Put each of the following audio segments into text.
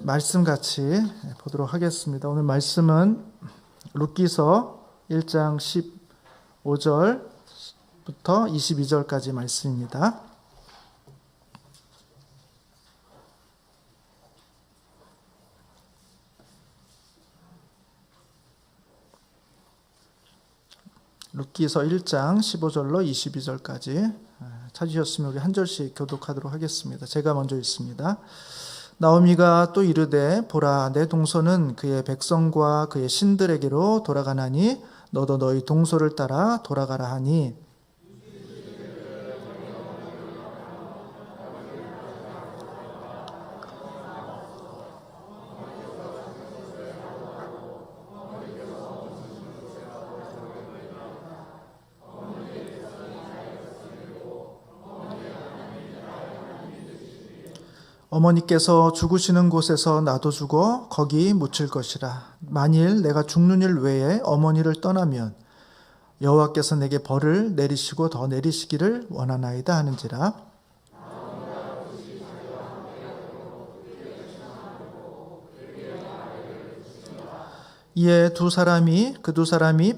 말씀 같이 보도록 하겠습니다. 오늘 말씀은 룻기서 1장 15절부터 22절까지 말씀입니다. 룻기서 1장 15절로 22절까지 찾으셨으면 우리 한 절씩 교독하도록 하겠습니다. 제가 먼저 읽습니다. 나오미가 또 이르되 보라 내 동서는 그의 백성과 그의 신들에게로 돌아가나니 너도 너희 동서를 따라 돌아가라 하니 어머니께서 죽으시는 곳에서 나도 죽어 거기 묻힐 것이라. 만일 내가 죽는 일 외에 어머니를 떠나면 여호와께서 내게 벌을 내리시고 더 내리시기를 원하나이다 하는지라. 이에 두 사람이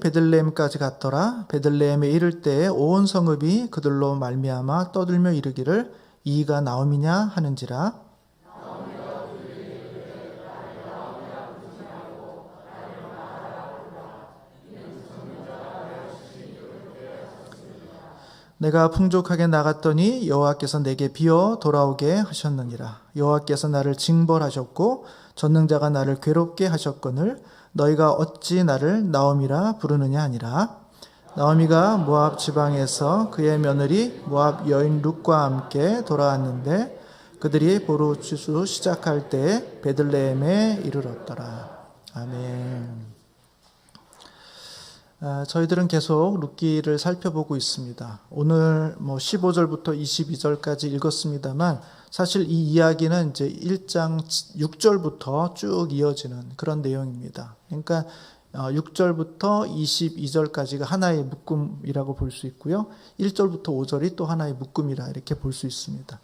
베들레헴까지 갔더라. 베들레헴에 이를 때에 온 성읍이 그들로 말미암아 떠들며 이르기를 이가 나오미냐 하는지라. 내가 풍족하게 나갔더니 여호와께서 내게 비어 돌아오게 하셨느니라. 여호와께서 나를 징벌하셨고 전능자가 나를 괴롭게 하셨거늘 너희가 어찌 나를 나오미라 부르느냐 하니라. 나오미가 모압 지방에서 그의 며느리 모압 여인 룻과 함께 돌아왔는데 그들이 보르주수 시작할 때에 베들레헴에 이르렀더라. 아멘. 저희들은 계속 룻기를 살펴보고 있습니다. 오늘 15절부터 22절까지 읽었습니다만 사실 이 이야기는 이제 1장 6절부터 쭉 이어지는 그런 내용입니다. 그러니까 6절부터 22절까지가 하나의 묶음이라고 볼 수 있고요. 1절부터 5절이 또 하나의 묶음이라 이렇게 볼 수 있습니다.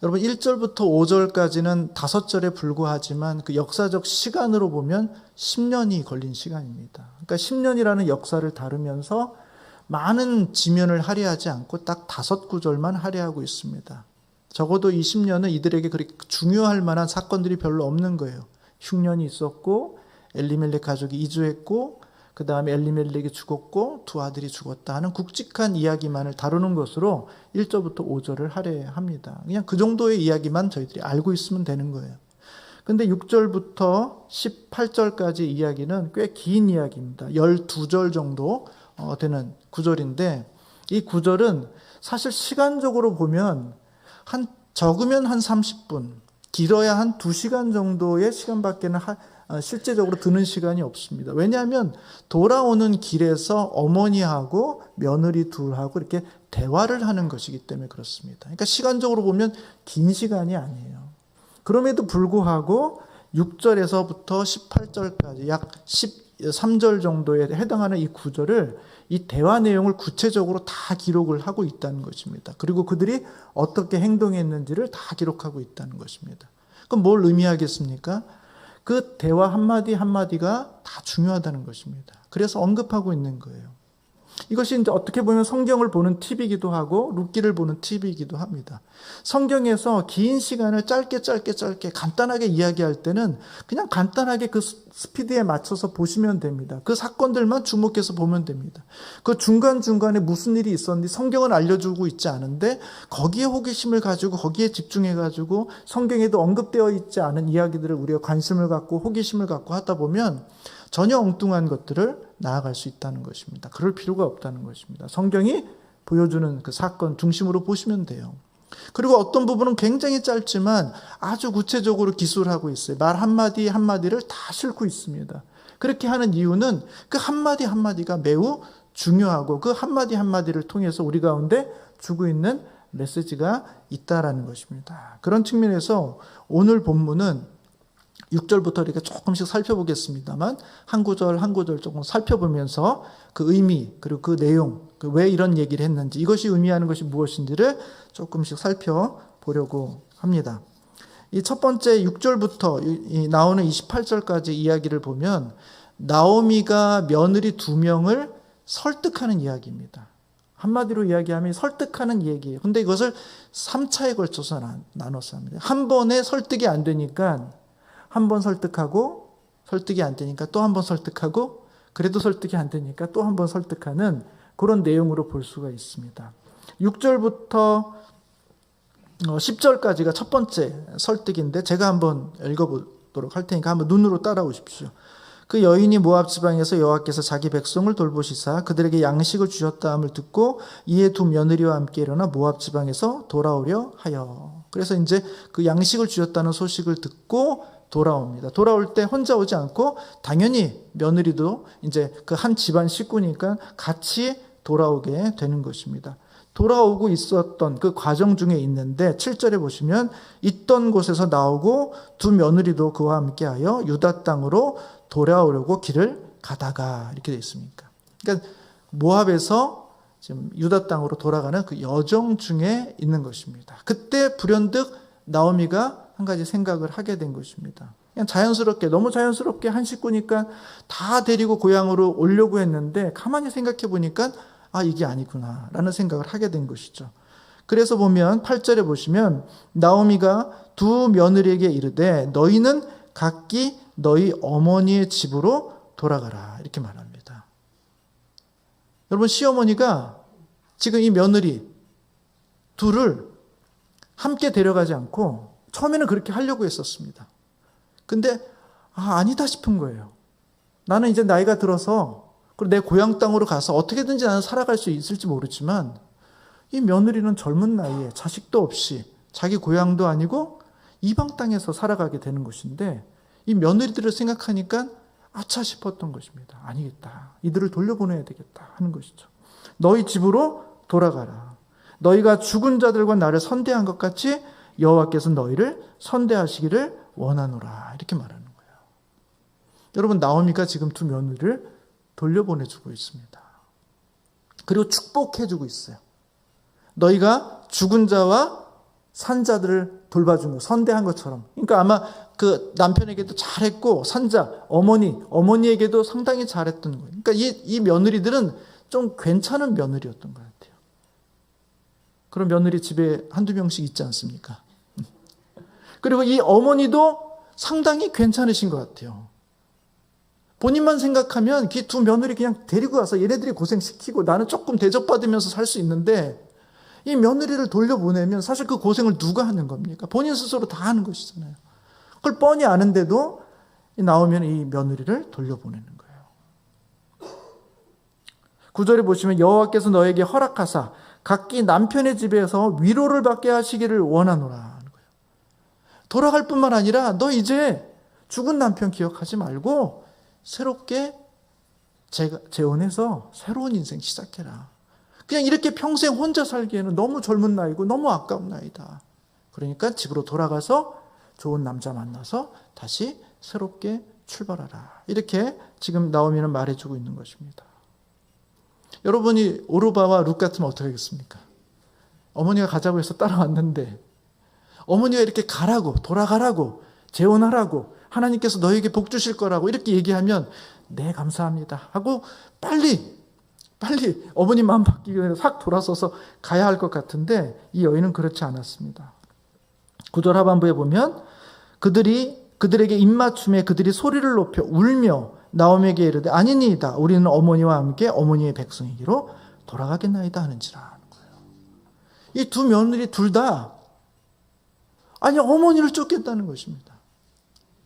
여러분 1절부터 5절까지는 5절에 불과하지만 그 역사적 시간으로 보면 10년이 걸린 시간입니다. 그러니까 10년이라는 역사를 다루면서 많은 지면을 할애하지 않고 딱 5구절만 할애하고 있습니다. 적어도 이 10년은 이들에게 그렇게 중요할 만한 사건들이 별로 없는 거예요. 흉년이 있었고 엘리멜렉 가족이 이주했고 그 다음에 엘리멜렉이 죽었고 두 아들이 죽었다 하는 굵직한 이야기만을 다루는 것으로 1절부터 5절을 할애합니다. 그냥 그 정도의 이야기만 저희들이 알고 있으면 되는 거예요. 근데 6절부터 18절까지 이야기는 꽤 긴 이야기입니다. 12절 정도 되는 구절인데 이 구절은 사실 시간적으로 보면 적으면 한 30분, 길어야 한 2시간 정도의 시간밖에는 실제적으로 드는 시간이 없습니다. 왜냐하면 돌아오는 길에서 어머니하고 며느리 둘하고 이렇게 대화를 하는 것이기 때문에 그렇습니다. 그러니까 시간적으로 보면 긴 시간이 아니에요. 그럼에도 불구하고 6절에서부터 18절까지 약 13절 정도에 해당하는 이 구절을 이 대화 내용을 구체적으로 다 기록을 하고 있다는 것입니다. 그리고 그들이 어떻게 행동했는지를 다 기록하고 있다는 것입니다. 그럼 뭘 의미하겠습니까? 그 대화 한마디 한마디가 다 중요하다는 것입니다. 그래서 언급하고 있는 거예요. 이것이 이제 어떻게 보면 성경을 보는 팁이기도 하고 룻기를 보는 팁이기도 합니다. 성경에서 긴 시간을 짧게 간단하게 이야기할 때는 그냥 간단하게 그 스피드에 맞춰서 보시면 됩니다. 그 사건들만 주목해서 보면 됩니다. 그 중간중간에 무슨 일이 있었는지 성경은 알려주고 있지 않은데 거기에 호기심을 가지고 거기에 집중해가지고 성경에도 언급되어 있지 않은 이야기들을 우리가 관심을 갖고 호기심을 갖고 하다 보면 전혀 엉뚱한 것들을 나아갈 수 있다는 것입니다. 그럴 필요가 없다는 것입니다. 성경이 보여주는 그 사건 중심으로 보시면 돼요. 그리고 어떤 부분은 굉장히 짧지만 아주 구체적으로 기술하고 있어요. 말 한마디 한마디를 다 싣고 있습니다. 그렇게 하는 이유는 그 한마디 한마디가 매우 중요하고 그 한마디 한마디를 통해서 우리 가운데 주고 있는 메시지가 있다라는 것입니다. 그런 측면에서 오늘 본문은 6절부터 이렇게 조금씩 살펴보겠습니다만 한 구절 한 구절 조금 살펴보면서 그 의미 그리고 그 내용, 왜 이런 얘기를 했는지 이것이 의미하는 것이 무엇인지를 조금씩 살펴보려고 합니다. 이 첫 번째 6절부터 나오는 28절까지 이야기를 보면 나오미가 며느리 2명을 설득하는 이야기입니다. 한마디로 이야기하면 설득하는 얘기예요. 근데 이것을 3차에 걸쳐서 나눠서 합니다. 한 번에 설득이 안 되니까 한 번 설득하고, 설득이 안 되니까 또 한 번 설득하고, 그래도 설득이 안 되니까 또 한 번 설득하는 그런 내용으로 볼 수가 있습니다. 6절부터 10절까지가 첫 번째 설득인데 제가 한번 읽어보도록 할 테니까 한번 눈으로 따라오십시오. 그 여인이 모압 지방에서 여호와께서 자기 백성을 돌보시사 그들에게 양식을 주셨다함을 듣고 이에 2 며느리와 함께 일어나 모압 지방에서 돌아오려 하여. 그래서 이제 그 양식을 주셨다는 소식을 듣고 돌아옵니다. 돌아올 때 혼자 오지 않고 당연히 며느리도 이제 그 한 집안 식구니까 같이 돌아오게 되는 것입니다. 돌아오고 있었던 그 과정 중에 있는데 7절에 보시면 있던 곳에서 나오고 2 며느리도 그와 함께하여 유다 땅으로 돌아오려고 길을 가다가 이렇게 되어 있습니까? 그러니까 모압에서 지금 유다 땅으로 돌아가는 그 여정 중에 있는 것입니다. 그때 불현듯 나오미가 한 가지 생각을 하게 된 것입니다. 그냥 자연스럽게, 너무 자연스럽게 한 식구니까 다 데리고 고향으로 오려고 했는데 가만히 생각해 보니까 아, 이게 아니구나 라는 생각을 하게 된 것이죠. 그래서 보면 8절에 보시면 나오미가 2 며느리에게 이르되 너희는 각기 너희 어머니의 집으로 돌아가라 이렇게 말합니다. 여러분, 시어머니가 지금 이 며느리 둘을 함께 데려가지 않고 처음에는 그렇게 하려고 했었습니다. 근데 아니다 싶은 거예요. 나는 이제 나이가 들어서 그리고 내 고향 땅으로 가서 어떻게든지 나는 살아갈 수 있을지 모르지만 이 며느리는 젊은 나이에 자식도 없이 자기 고향도 아니고 이방 땅에서 살아가게 되는 것인데 이 며느리들을 생각하니까 아차 싶었던 것입니다. 아니겠다. 이들을 돌려보내야 되겠다 하는 것이죠. 너희 집으로 돌아가라. 너희가 죽은 자들과 나를 선대한 것 같이 여호와께서 너희를 선대하시기를 원하노라 이렇게 말하는 거예요. 여러분, 나오미가 지금 2 며느리를 돌려보내주고 있습니다. 그리고 축복해주고 있어요. 너희가 죽은 자와 산 자들을 돌봐준 거, 선대한 것처럼. 그러니까 아마 그 남편에게도 잘했고 산자, 어머니에게도 상당히 잘했던 거예요. 그러니까 이 며느리들은 좀 괜찮은 며느리였던 것 같아요. 그런 며느리 집에 1-2명씩 있지 않습니까? 그리고 이 어머니도 상당히 괜찮으신 것 같아요. 본인만 생각하면 그 2 며느리 그냥 데리고 와서 얘네들이 고생시키고 나는 조금 대접받으면서 살 수 있는데 이 며느리를 돌려보내면 사실 그 고생을 누가 하는 겁니까? 본인 스스로 다 하는 것이잖아요. 그걸 뻔히 아는데도 나오면 이 며느리를 돌려보내는 거예요. 9절에 보시면 여호와께서 너에게 허락하사 각기 남편의 집에서 위로를 받게 하시기를 원하노라 하는 거예요. 돌아갈 뿐만 아니라 너 이제 죽은 남편 기억하지 말고 새롭게 재혼해서 새로운 인생 시작해라. 그냥 이렇게 평생 혼자 살기에는 너무 젊은 나이고 너무 아까운 나이다. 그러니까 집으로 돌아가서 좋은 남자 만나서 다시 새롭게 출발하라. 이렇게 지금 나오미는 말해주고 있는 것입니다. 여러분이 오르바와 룻 같으면 어떻게 하겠습니까? 어머니가 가자고 해서 따라왔는데 어머니가 이렇게 가라고, 돌아가라고, 재혼하라고, 하나님께서 너에게 복 주실 거라고 이렇게 얘기하면 네, 감사합니다 하고 빨리 어머님 마음 바뀌기 전에 싹 돌아서서 가야 할 것 같은데 이 여인은 그렇지 않았습니다. 9절 하반부에 보면 그들에게 입맞춤에 그들이 소리를 높여 울며 나오미에게 이르되 아니니이다. 우리는 어머니와 함께 어머니의 백성이기로 돌아가겠나이다 하는지라 하는 거예요. 이 2 며느리 둘 다 어머니를 쫓겠다는 것입니다.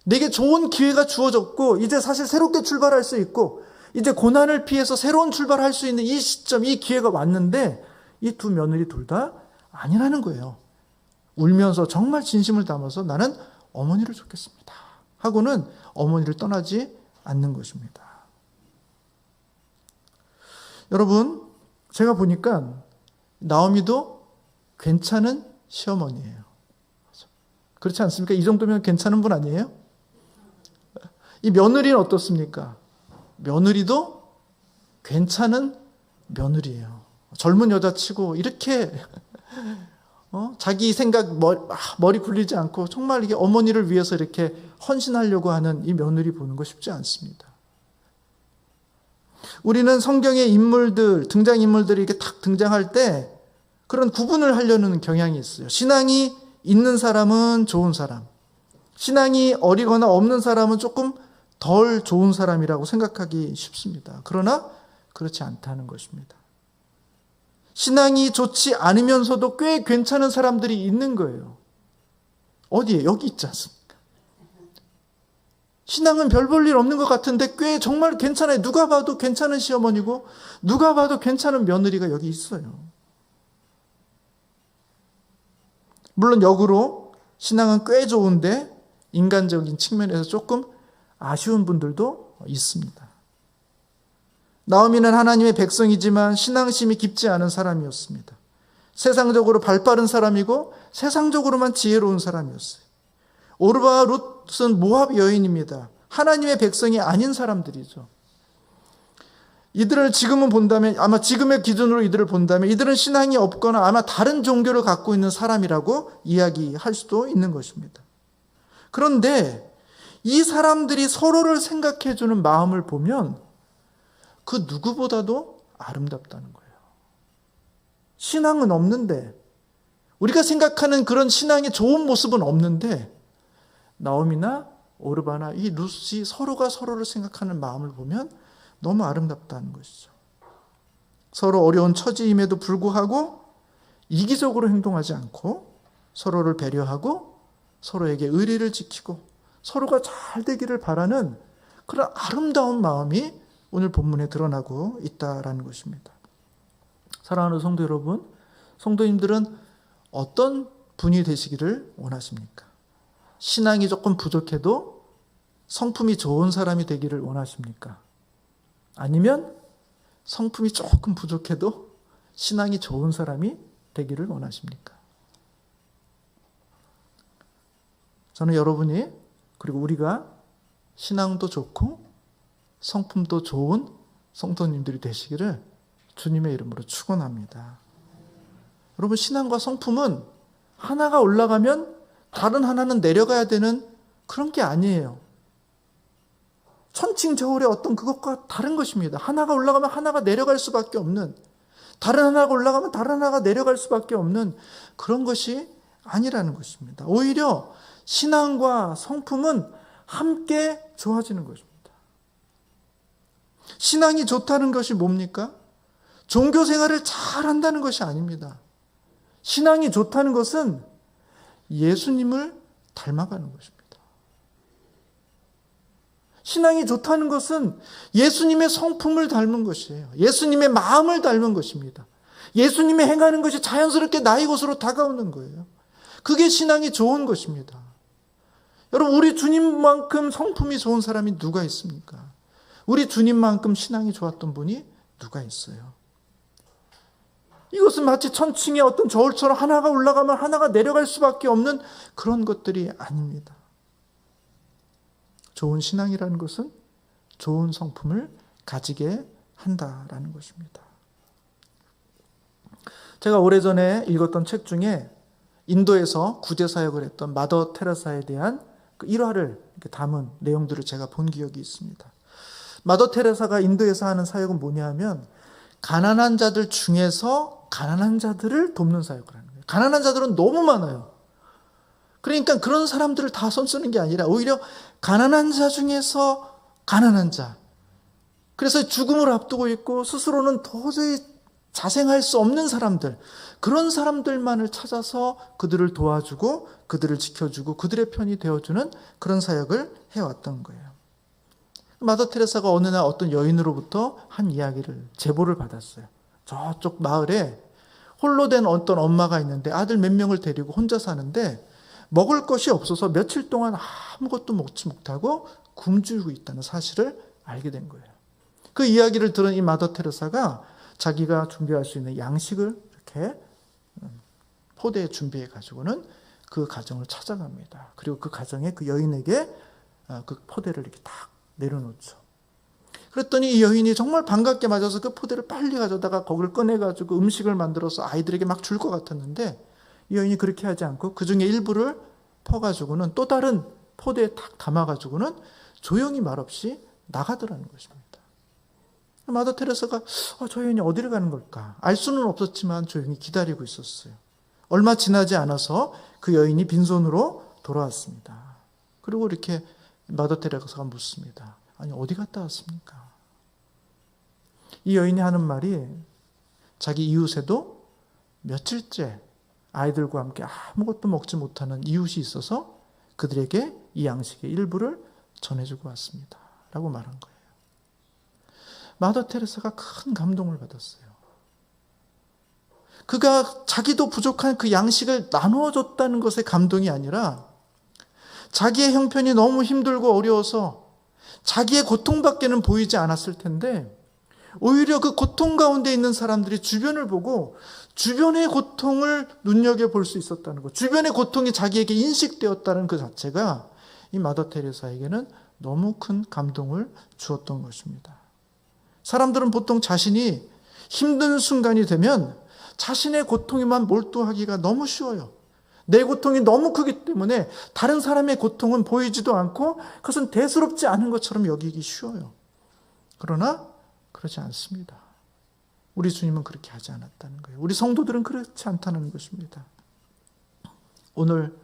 내게 좋은 기회가 주어졌고 이제 사실 새롭게 출발할 수 있고 이제 고난을 피해서 새로운 출발할 수 있는 이 시점, 이 기회가 왔는데 이 2 며느리 둘 다 아니라는 거예요. 울면서 정말 진심을 담아서 나는 어머니를 쫓겠습니다 하고는 어머니를 떠나지 않는 것입니다. 여러분, 제가 보니까 나오미도 괜찮은 시어머니예요. 그렇지 않습니까? 이 정도면 괜찮은 분 아니에요? 이 며느리는 어떻습니까? 며느리도 괜찮은 며느리예요. 젊은 여자치고 이렇게 자기 생각 머리 굴리지 않고 정말 이게 어머니를 위해서 이렇게 헌신하려고 하는 이 며느리 보는 거 쉽지 않습니다. 우리는 성경의 인물들, 등장인물들이 이렇게 탁 등장할 때 그런 구분을 하려는 경향이 있어요. 신앙이 있는 사람은 좋은 사람, 신앙이 어리거나 없는 사람은 조금 덜 좋은 사람이라고 생각하기 쉽습니다. 그러나 그렇지 않다는 것입니다. 신앙이 좋지 않으면서도 꽤 괜찮은 사람들이 있는 거예요. 어디에? 여기 있지 않습니까? 신앙은 별 볼 일 없는 것 같은데 꽤 정말 괜찮아요. 누가 봐도 괜찮은 시어머니고 누가 봐도 괜찮은 며느리가 여기 있어요. 물론 역으로 신앙은 꽤 좋은데 인간적인 측면에서 조금 아쉬운 분들도 있습니다. 나오미는 하나님의 백성이지만 신앙심이 깊지 않은 사람이었습니다. 세상적으로 발빠른 사람이고 세상적으로만 지혜로운 사람이었어요. 오르바와 룻은 모압 여인입니다. 하나님의 백성이 아닌 사람들이죠. 이들을 지금은 본다면, 아마 지금의 기준으로 이들을 본다면 이들은 신앙이 없거나 아마 다른 종교를 갖고 있는 사람이라고 이야기할 수도 있는 것입니다. 그런데 이 사람들이 서로를 생각해주는 마음을 보면 그 누구보다도 아름답다는 거예요. 신앙은 없는데, 우리가 생각하는 그런 신앙의 좋은 모습은 없는데 나오미나 오르바나 이 룻이 서로가 서로를 생각하는 마음을 보면 너무 아름답다는 것이죠. 서로 어려운 처지임에도 불구하고 이기적으로 행동하지 않고 서로를 배려하고 서로에게 의리를 지키고 서로가 잘 되기를 바라는 그런 아름다운 마음이 오늘 본문에 드러나고 있다라는 것입니다. 사랑하는 성도 여러분, 성도님들은 어떤 분이 되시기를 원하십니까? 신앙이 조금 부족해도 성품이 좋은 사람이 되기를 원하십니까? 아니면 성품이 조금 부족해도 신앙이 좋은 사람이 되기를 원하십니까? 저는 여러분이, 그리고 우리가 신앙도 좋고 성품도 좋은 성도님들이 되시기를 주님의 이름으로 축원합니다. 여러분, 신앙과 성품은 하나가 올라가면 다른 하나는 내려가야 되는 그런 게 아니에요. 천칭저울의 어떤 그것과 다른 것입니다. 하나가 올라가면 하나가 내려갈 수밖에 없는, 다른 하나가 올라가면 다른 하나가 내려갈 수밖에 없는 그런 것이 아니라는 것입니다. 오히려 신앙과 성품은 함께 좋아지는 것입니다. 신앙이 좋다는 것이 뭡니까? 종교 생활을 잘 한다는 것이 아닙니다. 신앙이 좋다는 것은 예수님을 닮아가는 것입니다. 신앙이 좋다는 것은 예수님의 성품을 닮은 것이에요. 예수님의 마음을 닮은 것입니다. 예수님의 행하는 것이 자연스럽게 나의 것으로 다가오는 거예요. 그게 신앙이 좋은 것입니다. 여러분, 우리 주님만큼 성품이 좋은 사람이 누가 있습니까? 우리 주님만큼 신앙이 좋았던 분이 누가 있어요? 이것은 마치 천층의 어떤 저울처럼 하나가 올라가면 하나가 내려갈 수밖에 없는 그런 것들이 아닙니다. 좋은 신앙이라는 것은 좋은 성품을 가지게 한다라는 것입니다. 제가 오래전에 읽었던 책 중에 인도에서 구제사역을 했던 마더 테레사에 대한 그 일화를 이렇게 담은 내용들을 제가 본 기억이 있습니다. 마더 테레사가 인도에서 하는 사역은 뭐냐 하면 가난한 자들 중에서 가난한 자들을 돕는 사역을 하는 거예요. 가난한 자들은 너무 많아요. 그러니까 그런 사람들을 다 손쓰는 게 아니라 오히려 가난한 자 중에서 가난한 자, 그래서 죽음을 앞두고 있고 스스로는 도저히 자생할 수 없는 사람들, 그런 사람들만을 찾아서 그들을 도와주고 그들을 지켜주고 그들의 편이 되어주는 그런 사역을 해왔던 거예요. 마더 테레사가 어느 날 어떤 여인으로부터 한 이야기를, 제보를 받았어요. 저쪽 마을에 홀로 된 어떤 엄마가 있는데 아들 몇 명을 데리고 혼자 사는데 먹을 것이 없어서 며칠 동안 아무것도 먹지 못하고 굶주리고 있다는 사실을 알게 된 거예요. 그 이야기를 들은 이 마더 테레사가 자기가 준비할 수 있는 양식을 이렇게 포대에 준비해 가지고는 그 가정을 찾아갑니다. 그리고 그 가정에 그 여인에게 그 포대를 이렇게 딱 내려놓죠. 그랬더니 이 여인이 정말 반갑게 맞아서 그 포대를 빨리 가져다가 거기를 꺼내가지고 음식을 만들어서 아이들에게 막 줄 것 같았는데 이 여인이 그렇게 하지 않고 그 중에 일부를 퍼가지고는 또 다른 포대에 탁 담아가지고는 조용히 말없이 나가더라는 것입니다. 마더 테레사가 저 여인이 어디를 가는 걸까? 알 수는 없었지만 조용히 기다리고 있었어요. 얼마 지나지 않아서 그 여인이 빈손으로 돌아왔습니다. 그리고 이렇게 마더 테레사가 묻습니다. 아니, 어디 갔다 왔습니까? 이 여인이 하는 말이 자기 이웃에도 며칠째 아이들과 함께 아무것도 먹지 못하는 이웃이 있어서 그들에게 이 양식의 일부를 전해주고 왔습니다. 라고 말한 거예요. 마더 테레사가 큰 감동을 받았어요. 그가 자기도 부족한 그 양식을 나누어 줬다는 것에 감동이 아니라 자기의 형편이 너무 힘들고 어려워서 자기의 고통밖에는 보이지 않았을 텐데 오히려 그 고통 가운데 있는 사람들이 주변을 보고 주변의 고통을 눈여겨볼 수 있었다는 것, 주변의 고통이 자기에게 인식되었다는 그 자체가 이 마더 테레사에게는 너무 큰 감동을 주었던 것입니다. 사람들은 보통 자신이 힘든 순간이 되면 자신의 고통에만 몰두하기가 너무 쉬워요. 내 고통이 너무 크기 때문에 다른 사람의 고통은 보이지도 않고 그것은 대수롭지 않은 것처럼 여기기 쉬워요. 그러나 그렇지 않습니다. 우리 주님은 그렇게 하지 않았다는 거예요. 우리 성도들은 그렇지 않다는 것입니다. 오늘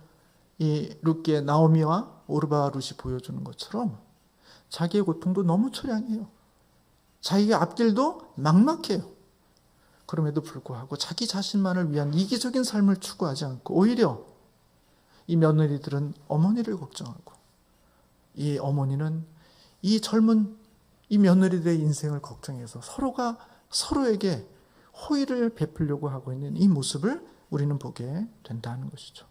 이 룻기의 나오미와 오르바 룻이 보여주는 것처럼 자기의 고통도 너무 처량해요. 자기의 앞길도 막막해요. 그럼에도 불구하고 자기 자신만을 위한 이기적인 삶을 추구하지 않고 오히려 이 며느리들은 어머니를 걱정하고 이 어머니는 이 젊은 이 며느리들의 인생을 걱정해서 서로가 서로에게 호의를 베풀려고 하고 있는 이 모습을 우리는 보게 된다는 것이죠.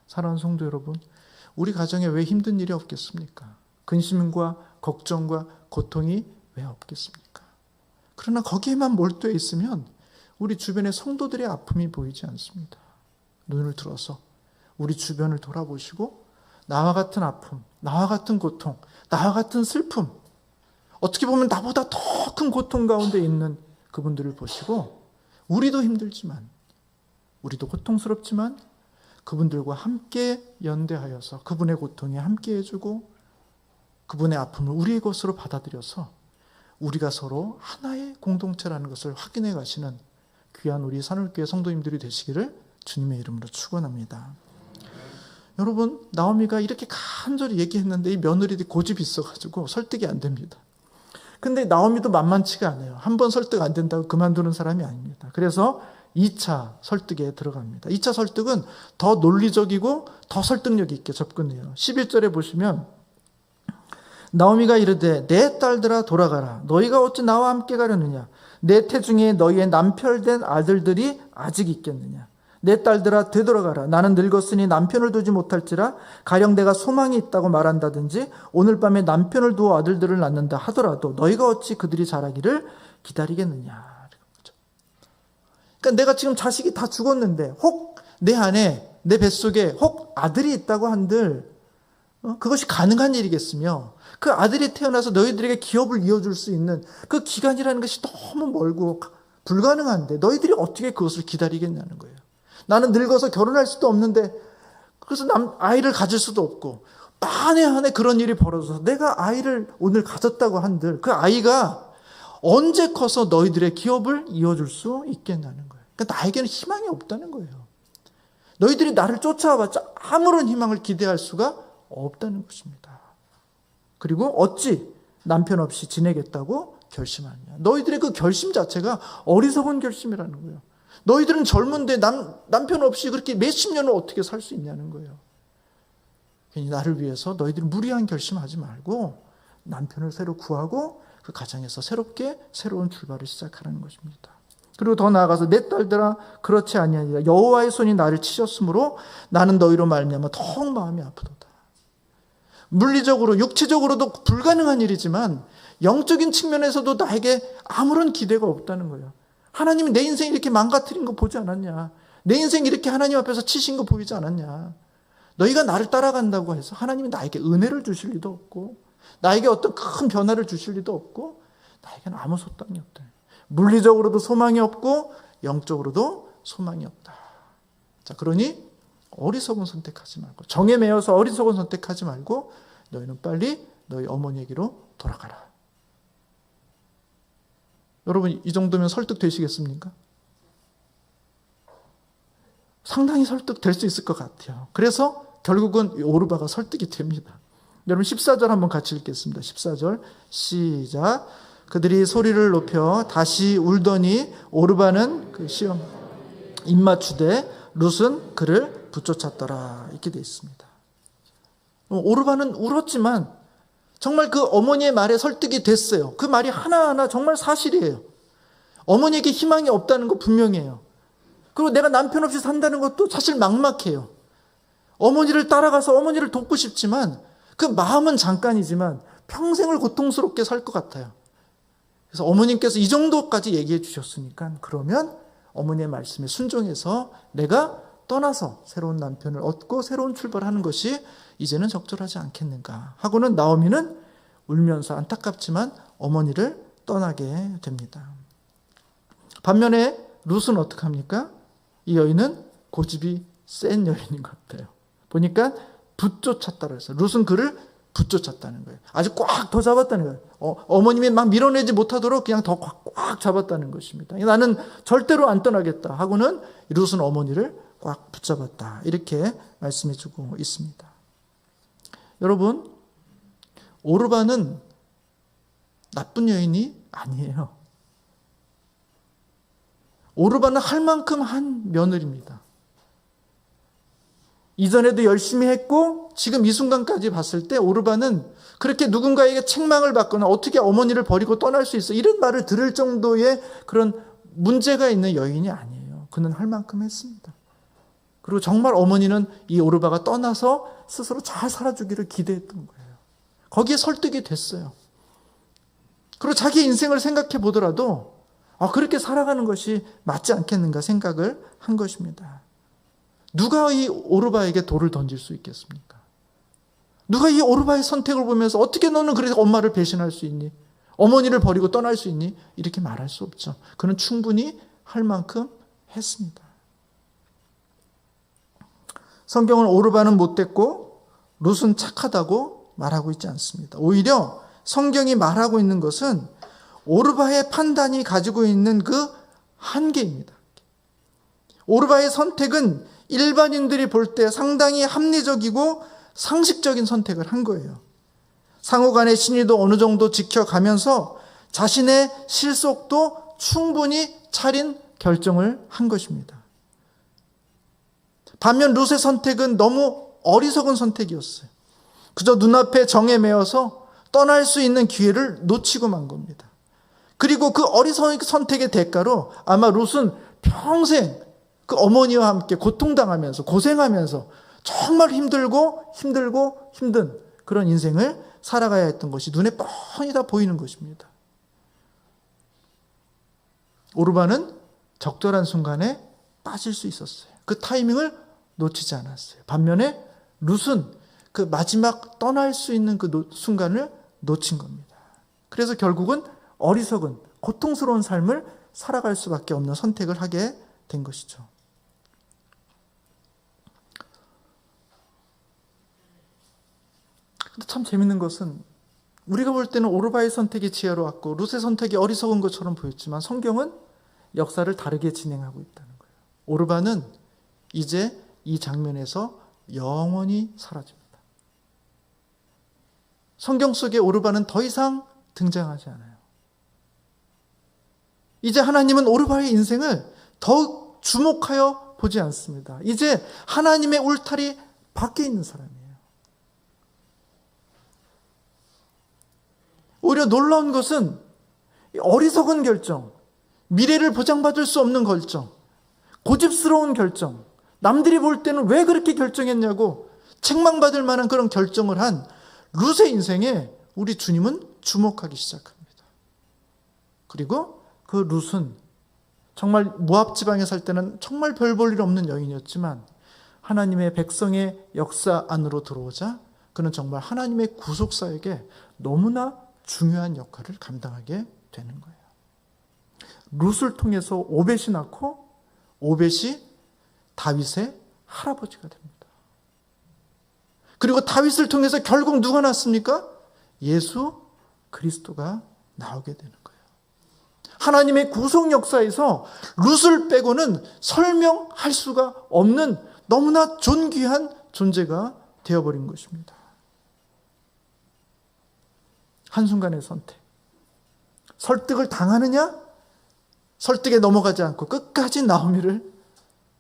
사랑하는 성도 여러분, 우리 가정에 왜 힘든 일이 없겠습니까? 근심과 걱정과 고통이 왜 없겠습니까? 그러나 거기에만 몰두해 있으면 우리 주변의 성도들의 아픔이 보이지 않습니다. 눈을 들어서 우리 주변을 돌아보시고 나와 같은 아픔, 나와 같은 고통, 나와 같은 슬픔, 어떻게 보면 나보다 더 큰 고통 가운데 있는 그분들을 보시고 우리도 힘들지만 우리도 고통스럽지만 그분들과 함께 연대하여서 그분의 고통에 함께 해주고 그분의 아픔을 우리의 것으로 받아들여서 우리가 서로 하나의 공동체라는 것을 확인해 가시는 귀한 우리 산울교회 성도님들이 되시기를 주님의 이름으로 축원합니다. 여러분, 나오미가 이렇게 간절히 얘기했는데 이 며느리들이 고집이 있어가지고 설득이 안 됩니다. 근데 나오미도 만만치가 않아요. 한 번 설득 안 된다고 그만두는 사람이 아닙니다. 그래서 2차 설득에 들어갑니다. 2차 설득은 더 논리적이고 더 설득력 있게 접근해요. 11절에 보시면 나오미가 이르되 내 딸들아 돌아가라. 너희가 어찌 나와 함께 가려느냐. 내 태중에 너희의 남편된 아들들이 아직 있겠느냐. 내 딸들아 되돌아가라. 나는 늙었으니 남편을 두지 못할지라 가령 내가 소망이 있다고 말한다든지 오늘 밤에 남편을 두어 아들들을 낳는다 하더라도 너희가 어찌 그들이 자라기를 기다리겠느냐. 그러니까 내가 지금 자식이 다 죽었는데 혹 내 안에 내 뱃속에 혹 아들이 있다고 한들 그것이 가능한 일이겠으며 그 아들이 태어나서 너희들에게 기업을 이어줄 수 있는 그 기간이라는 것이 너무 멀고 불가능한데 너희들이 어떻게 그것을 기다리겠냐는 거예요. 나는 늙어서 결혼할 수도 없는데 그래서 아이를 가질 수도 없고 만에 한해 그런 일이 벌어져서 내가 아이를 오늘 가졌다고 한들 그 아이가 언제 커서 너희들의 기업을 이어줄 수 있겠냐는 거예요. 그러니까 나에게는 희망이 없다는 거예요. 너희들이 나를 쫓아와봤자 아무런 희망을 기대할 수가 없다는 것입니다. 그리고 어찌 남편 없이 지내겠다고 결심하느냐. 너희들의 그 결심 자체가 어리석은 결심이라는 거예요. 너희들은 젊은데 남편 없이 그렇게 몇십 년을 어떻게 살 수 있냐는 거예요. 괜히 나를 위해서 너희들이 무리한 결심하지 말고 남편을 새로 구하고 그 가정에서 새롭게 새로운 출발을 시작하라는 것입니다. 그리고 더 나아가서 내 딸들아 그렇지 아니하니라. 여호와의 손이 나를 치셨으므로 나는 너희로 말미암아 더욱 마음이 아프도다. 물리적으로 육체적으로도 불가능한 일이지만 영적인 측면에서도 나에게 아무런 기대가 없다는 거예요. 하나님이 내 인생 이렇게 망가뜨린 거 보지 않았냐? 내 인생 이렇게 하나님 앞에서 치신 거 보이지 않았냐? 너희가 나를 따라간다고 해서 하나님이 나에게 은혜를 주실 리도 없고 나에게 어떤 큰 변화를 주실 리도 없고 나에게는 아무 소망이 없다. 물리적으로도 소망이 없고 영적으로도 소망이 없다. 자, 그러니 어리석은 선택하지 말고, 정에 매여서 어리석은 선택하지 말고 너희는 빨리 너희 어머니에게로 돌아가라. 여러분, 이 정도면 설득되시겠습니까? 상당히 설득될 수 있을 것 같아요. 그래서 결국은 오르바가 설득이 됩니다. 여러분 14절 한번 같이 읽겠습니다. 14절 시작. 그들이 소리를 높여 다시 울더니 오르바는 그 시험 입맞추되 룻은 그를 붙쫓았더라. 이렇게 되어 있습니다. 오르바는 울었지만 정말 그 어머니의 말에 설득이 됐어요. 그 말이 하나하나 정말 사실이에요. 어머니에게 희망이 없다는 거 분명해요. 그리고 내가 남편 없이 산다는 것도 사실 막막해요. 어머니를 따라가서 어머니를 돕고 싶지만 그 마음은 잠깐이지만 평생을 고통스럽게 살 것 같아요. 그래서 어머님께서 이 정도까지 얘기해 주셨으니까 그러면 어머니의 말씀에 순종해서 내가 떠나서 새로운 남편을 얻고 새로운 출발하는 것이 이제는 적절하지 않겠는가 하고는 나오미는 울면서 안타깝지만 어머니를 떠나게 됩니다. 반면에 룻은 어떻게 합니까? 이 여인은 고집이 센 여인인 것 같아요. 보니까 붙쫓았다고 했어요. 룻은 그를 붙쫓았다는 거예요. 아주 꽉 더 잡았다는 거예요. 어머님이 막 밀어내지 못하도록 그냥 더 꽉 잡았다는 것입니다. 나는 절대로 안 떠나겠다 하고는 룻은 어머니를 꽉 붙잡았다. 이렇게 말씀해 주고 있습니다. 여러분, 오르바는 나쁜 여인이 아니에요. 오르바는 할 만큼 한 며느리입니다. 이전에도 열심히 했고 지금 이 순간까지 봤을 때 오르바는 그렇게 누군가에게 책망을 받거나 어떻게 어머니를 버리고 떠날 수 있어 이런 말을 들을 정도의 그런 문제가 있는 여인이 아니에요. 그는 할 만큼 했습니다. 그리고 정말 어머니는 이 오르바가 떠나서 스스로 잘 살아주기를 기대했던 거예요. 거기에 설득이 됐어요. 그리고 자기 인생을 생각해 보더라도 그렇게 살아가는 것이 맞지 않겠는가 생각을 한 것입니다. 누가 이 오르바에게 돌을 던질 수 있겠습니까? 누가 이 오르바의 선택을 보면서 어떻게 너는 그래서 엄마를 배신할 수 있니? 어머니를 버리고 떠날 수 있니? 이렇게 말할 수 없죠. 그는 충분히 할 만큼 했습니다. 성경은 오르바는 못됐고 룻은 착하다고 말하고 있지 않습니다. 오히려 성경이 말하고 있는 것은 오르바의 판단이 가지고 있는 그 한계입니다. 오르바의 선택은 일반인들이 볼 때 상당히 합리적이고 상식적인 선택을 한 거예요. 상호간의 신의도 어느 정도 지켜가면서 자신의 실속도 충분히 차린 결정을 한 것입니다. 반면 룻의 선택은 너무 어리석은 선택이었어요. 그저 눈앞에 정에 매여서 떠날 수 있는 기회를 놓치고 만 겁니다. 그리고 그 어리석은 선택의 대가로 아마 룻은 평생 그 어머니와 함께 고통당하면서 고생하면서 정말 힘들고 힘든 그런 인생을 살아가야 했던 것이 눈에 뻔히 다 보이는 것입니다. 오르바는 적절한 순간에 빠질 수 있었어요. 그 타이밍을 놓치지 않았어요. 반면에 룻은 그 마지막 떠날 수 있는 그 순간을 놓친 겁니다. 그래서 결국은 어리석은 고통스러운 삶을 살아갈 수밖에 없는 선택을 하게 된 것이죠. 근데 참 재밌는 것은 우리가 볼 때는 오르바의 선택이 지혜로웠고 룻의 선택이 어리석은 것처럼 보였지만 성경은 역사를 다르게 진행하고 있다는 거예요. 오르바는 이제 이 장면에서 영원히 사라집니다. 성경 속에 오르바는 더 이상 등장하지 않아요. 이제 하나님은 오르바의 인생을 더욱 주목하여 보지 않습니다. 이제 하나님의 울타리 밖에 있는 사람이에요. 오히려 놀라운 것은 어리석은 결정, 미래를 보장받을 수 없는 결정, 고집스러운 결정, 남들이 볼 때는 왜 그렇게 결정했냐고 책망받을 만한 그런 결정을 한 룻의 인생에 우리 주님은 주목하기 시작합니다. 그리고 그 룻은 정말 모압 지방에 살 때는 정말 별 볼 일 없는 여인이었지만 하나님의 백성의 역사 안으로 들어오자 그는 정말 하나님의 구속사에게 너무나 중요한 역할을 감당하게 되는 거예요. 룻을 통해서 오벳이 낳고 오벳이 다윗의 할아버지가 됩니다. 그리고 다윗을 통해서 결국 누가 났습니까? 예수 그리스도가 나오게 되는 거예요. 하나님의 구속 역사에서 룻을 빼고는 설명할 수가 없는 너무나 존귀한 존재가 되어버린 것입니다. 한순간의 선택. 설득을 당하느냐? 설득에 넘어가지 않고 끝까지 나오미를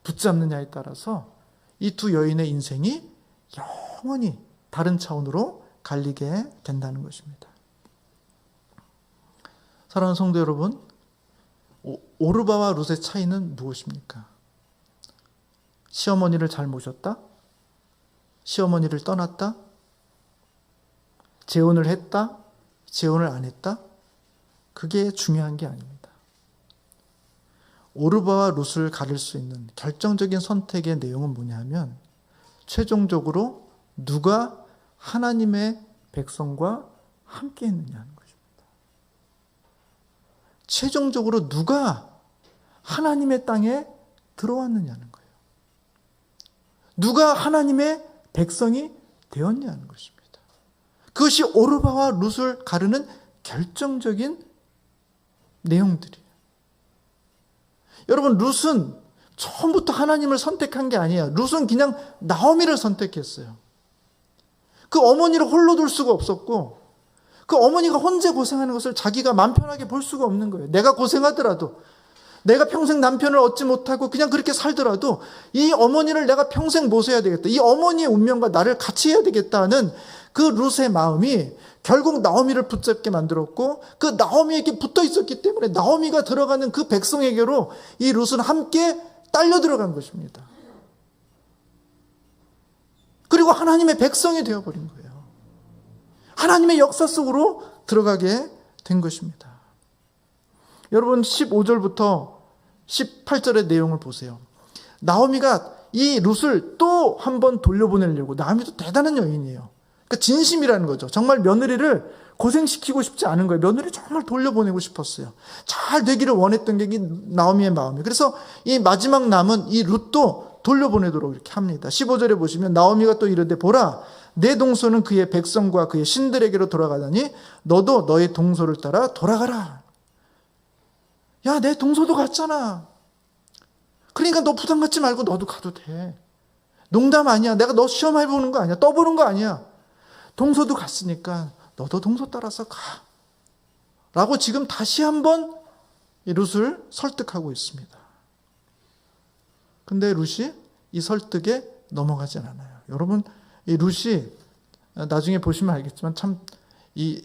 붙잡느냐에 따라서 이 두 여인의 인생이 영원히 다른 차원으로 갈리게 된다는 것입니다. 사랑하는 성도 여러분, 오르바와 룻의 차이는 무엇입니까? 시어머니를 잘 모셨다? 시어머니를 떠났다? 재혼을 했다? 재혼을 안 했다? 그게 중요한 게 아닙니다. 오르바와 룻을 가릴 수 있는 결정적인 선택의 내용은 뭐냐면 최종적으로 누가 하나님의 백성과 함께 했느냐는 것입니다. 최종적으로 누가 하나님의 땅에 들어왔느냐는 거예요. 누가 하나님의 백성이 되었냐는 것입니다. 그것이 오르바와 룻을 가르는 결정적인 내용들이에요. 여러분, 룻은 처음부터 하나님을 선택한 게 아니에요. 룻은 그냥 나오미를 선택했어요. 그 어머니를 홀로 둘 수가 없었고 그 어머니가 혼자 고생하는 것을 자기가 맘 편하게 볼 수가 없는 거예요. 내가 고생하더라도, 내가 평생 남편을 얻지 못하고 그냥 그렇게 살더라도 이 어머니를 내가 평생 모셔야 되겠다. 이 어머니의 운명과 나를 같이 해야 되겠다는 그 룻의 마음이 결국 나오미를 붙잡게 만들었고 그 나오미에게 붙어 있었기 때문에 나오미가 들어가는 그 백성에게로 이 룻은 함께 딸려 들어간 것입니다. 그리고 하나님의 백성이 되어버린 거예요. 하나님의 역사 속으로 들어가게 된 것입니다. 여러분 15절부터 18절의 내용을 보세요. 나오미가 이 룻을 또 한 번 돌려보내려고, 나오미도 대단한 여인이에요. 그러니까 진심이라는 거죠. 정말 며느리를 고생시키고 싶지 않은 거예요. 며느리 정말 돌려보내고 싶었어요. 잘 되기를 원했던 게 나오미의 마음이에요. 그래서 이 마지막 남은 이 룻도 돌려보내도록 이렇게 합니다. 15절에 보시면 나오미가 또 이르되 보라, 내 동서는 그의 백성과 그의 신들에게로 돌아가다니 너도 너의 동서를 따라 돌아가라. 야, 내 동서도 갔잖아. 그러니까 너 부담 갖지 말고 너도 가도 돼. 농담 아니야. 내가 너 시험해 보는 거 아니야. 떠보는 거 아니야. 동서도 갔으니까 너도 동서 따라서 가. 라고 지금 다시 한번 룻을 설득하고 있습니다. 근데 룻이 이 설득에 넘어가지 않아요. 여러분, 이 룻이 나중에 보시면 알겠지만 참 이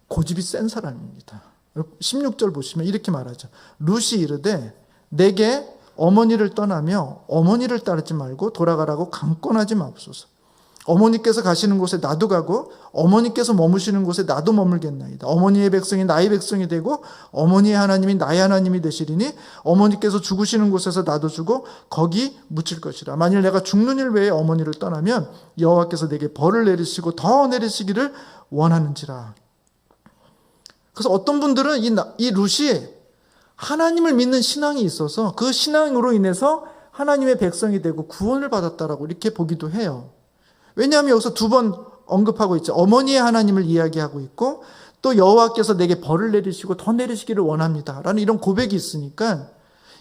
고집이 센 사람입니다. 16절 보시면 이렇게 말하죠. 룻이 이르되 내게 어머니를 떠나며 어머니를 따르지 말고 돌아가라고 강권하지 마옵소서. 어머니께서 가시는 곳에 나도 가고 어머니께서 머무시는 곳에 나도 머물겠나이다. 어머니의 백성이 나의 백성이 되고 어머니의 하나님이 나의 하나님이 되시리니 어머니께서 죽으시는 곳에서 나도 죽고 거기 묻힐 것이라. 만일 내가 죽는 일 외에 어머니를 떠나면 여호와께서 내게 벌을 내리시고 더 내리시기를 원하는지라. 그래서 어떤 분들은 이 룻이 하나님을 믿는 신앙이 있어서 그 신앙으로 인해서 하나님의 백성이 되고 구원을 받았다라고 이렇게 보기도 해요. 왜냐하면 여기서 두 번 언급하고 있죠. 어머니의 하나님을 이야기하고 있고 또 여호와께서 내게 벌을 내리시고 더 내리시기를 원합니다 라는 이런 고백이 있으니까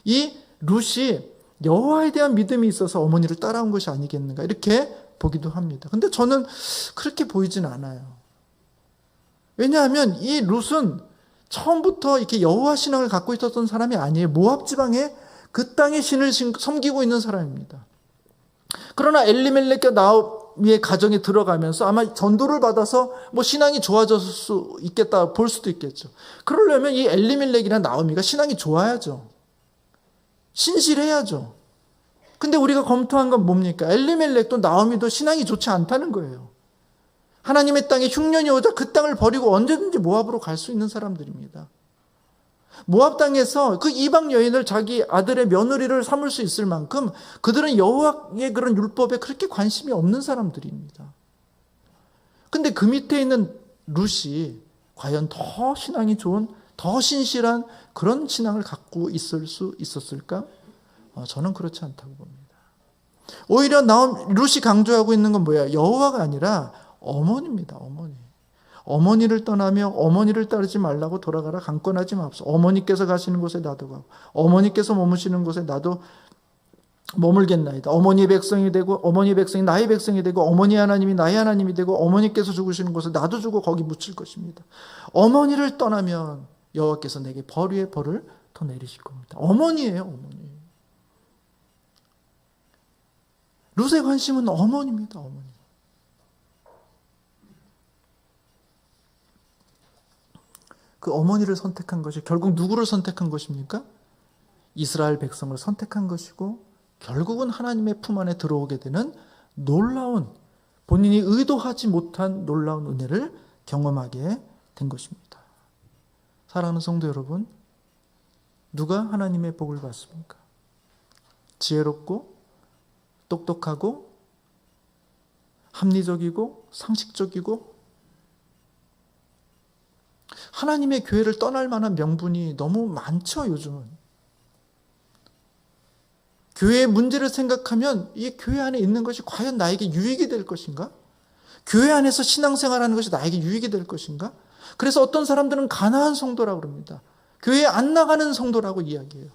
이 룻이 여호와에 대한 믿음이 있어서 어머니를 따라온 것이 아니겠는가 이렇게 보기도 합니다. 근데 저는 그렇게 보이진 않아요. 왜냐하면 이 룻은 처음부터 이렇게 여호와 신앙을 갖고 있었던 사람이 아니에요. 모압 지방에 그 땅의 신을 섬기고 있는 사람입니다. 그러나 엘리멜렉과 나오미의 가정에 들어가면서 아마 전도를 받아서 뭐 신앙이 좋아졌을 수 있겠다 볼 수도 있겠죠. 그러려면 이 엘리멜렉이나 나오미가 신앙이 좋아야죠. 신실해야죠. 근데 우리가 검토한 건 뭡니까? 엘리멜렉도 나오미도 신앙이 좋지 않다는 거예요. 하나님의 땅에 흉년이 오자 그 땅을 버리고 언제든지 모압으로 갈 수 있는 사람들입니다. 모압 땅에서 그 이방 여인을 자기 아들의 며느리를 삼을 수 있을 만큼 그들은 여호와의 그런 율법에 그렇게 관심이 없는 사람들입니다. 근데 그 밑에 있는 룻이 과연 더 신앙이 좋은, 더 신실한 그런 신앙을 갖고 있을 수 있었을까? 저는 그렇지 않다고 봅니다. 오히려 룻이 강조하고 있는 건 뭐야? 여호와가 아니라 어머니입니다. 어머니를 떠나며 어머니를 따르지 말라고 돌아가라. 강권하지 마옵소서. 어머니께서 가시는 곳에 나도 가고 어머니께서 머무시는 곳에 나도 머물겠나이다. 어머니의 백성이 되고 어머니의 백성이 나의 백성이 되고 어머니 하나님이 나의 하나님이 되고 어머니께서 죽으시는 곳에 나도 죽어 거기 묻힐 것입니다. 어머니를 떠나면 여호와께서 내게 벌 위에 벌을 더 내리실 겁니다. 어머니예요. 어머니. 룻의 관심은 어머니입니다. 어머니. 그 어머니를 선택한 것이 결국 누구를 선택한 것입니까? 이스라엘 백성을 선택한 것이고 결국은 하나님의 품 안에 들어오게 되는 놀라운, 본인이 의도하지 못한 놀라운 은혜를 경험하게 된 것입니다. 사랑하는 성도 여러분, 누가 하나님의 복을 받습니까? 지혜롭고 똑똑하고 합리적이고 상식적이고 하나님의 교회를 떠날 만한 명분이 너무 많죠. 요즘은 교회의 문제를 생각하면 이 교회 안에 있는 것이 과연 나에게 유익이 될 것인가? 교회 안에서 신앙생활하는 것이 나에게 유익이 될 것인가? 그래서 어떤 사람들은 가난한 성도라고 그럽니다. 교회에 안 나가는 성도라고 이야기해요.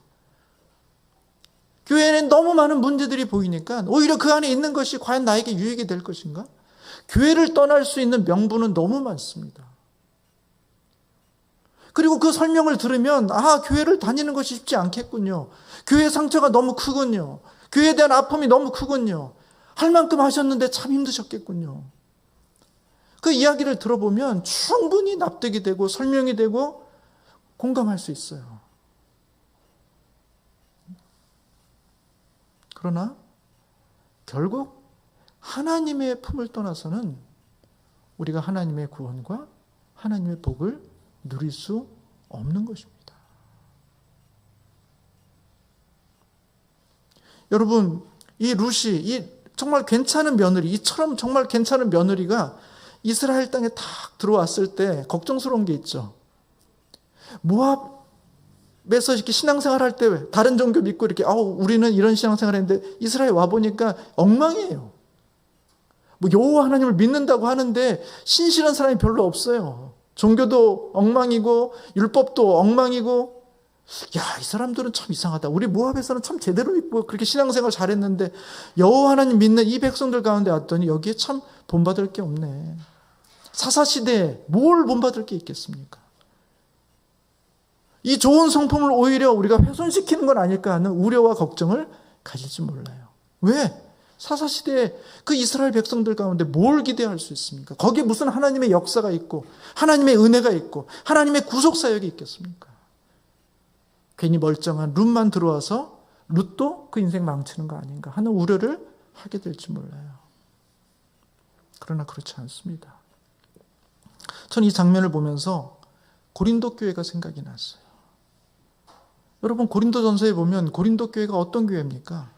교회에는 너무 많은 문제들이 보이니까 오히려 그 안에 있는 것이 과연 나에게 유익이 될 것인가? 교회를 떠날 수 있는 명분은 너무 많습니다. 그리고 그 설명을 들으면 교회를 다니는 것이 쉽지 않겠군요. 교회 상처가 너무 크군요. 교회에 대한 아픔이 너무 크군요. 할 만큼 하셨는데 참 힘드셨겠군요. 그 이야기를 들어보면 충분히 납득이 되고 설명이 되고 공감할 수 있어요. 그러나 결국 하나님의 품을 떠나서는 우리가 하나님의 구원과 하나님의 복을 누릴 수 없는 것입니다. 여러분, 이 룻이 이 정말 괜찮은 며느리, 이처럼 정말 괜찮은 며느리가 이스라엘 땅에 탁 들어왔을 때 걱정스러운 게 있죠. 모압에서 이렇게 신앙생활 할 때 다른 종교 믿고 이렇게 우리는 이런 신앙생활 했는데 이스라엘 와 보니까 엉망이에요. 여호와 하나님을 믿는다고 하는데 신실한 사람이 별로 없어요. 종교도 엉망이고 율법도 엉망이고 이 사람들은 참 이상하다. 우리 모압에서는 참 제대로 믿고 그렇게 신앙생활 잘했는데 여호와 하나님 믿는 이 백성들 가운데 왔더니 여기에 참 본받을 게 없네. 사사시대에 뭘 본받을 게 있겠습니까? 이 좋은 성품을 오히려 우리가 훼손시키는 건 아닐까 하는 우려와 걱정을 가질지 몰라요. 왜? 사사시대에 그 이스라엘 백성들 가운데 뭘 기대할 수 있습니까? 거기에 무슨 하나님의 역사가 있고 하나님의 은혜가 있고 하나님의 구속사역이 있겠습니까? 괜히 멀쩡한 룻만 들어와서 룻도 그 인생 망치는 거 아닌가 하는 우려를 하게 될지 몰라요. 그러나 그렇지 않습니다. 전 이 장면을 보면서 고린도 교회가 생각이 났어요. 여러분, 고린도전서에 보면 고린도 교회가 어떤 교회입니까?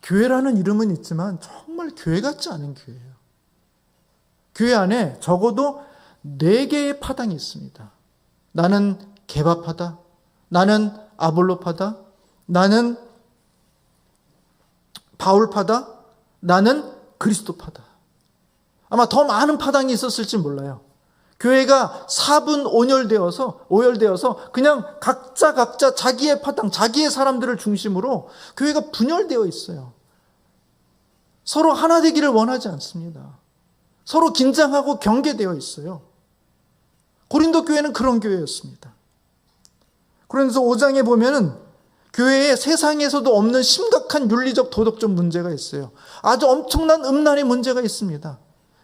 교회라는 이름은 있지만 정말 교회 같지 않은 교회예요. 교회 안에 적어도 4개의 파당이 있습니다. 나는 게바파다, 나는 아볼로파다, 나는 바울파다, 나는 그리스도파다. 아마 더 많은 파당이 있었을지 몰라요. 교회가 4분 오열되어서 그냥 각자 자기의 파당, 자기의 사람들을 중심으로 교회가 분열되어 있어요. 서로 하나 되기를 원하지 않습니다. 서로 긴장하고 경계되어 있어요. 고린도 교회는 그런 교회였습니다. 고린도서 5장에 보면은 교회에 세상에서도 없는 심각한 윤리적 도덕적 문제가 있어요. 아주 엄청난 음란의 문제가 있습니다.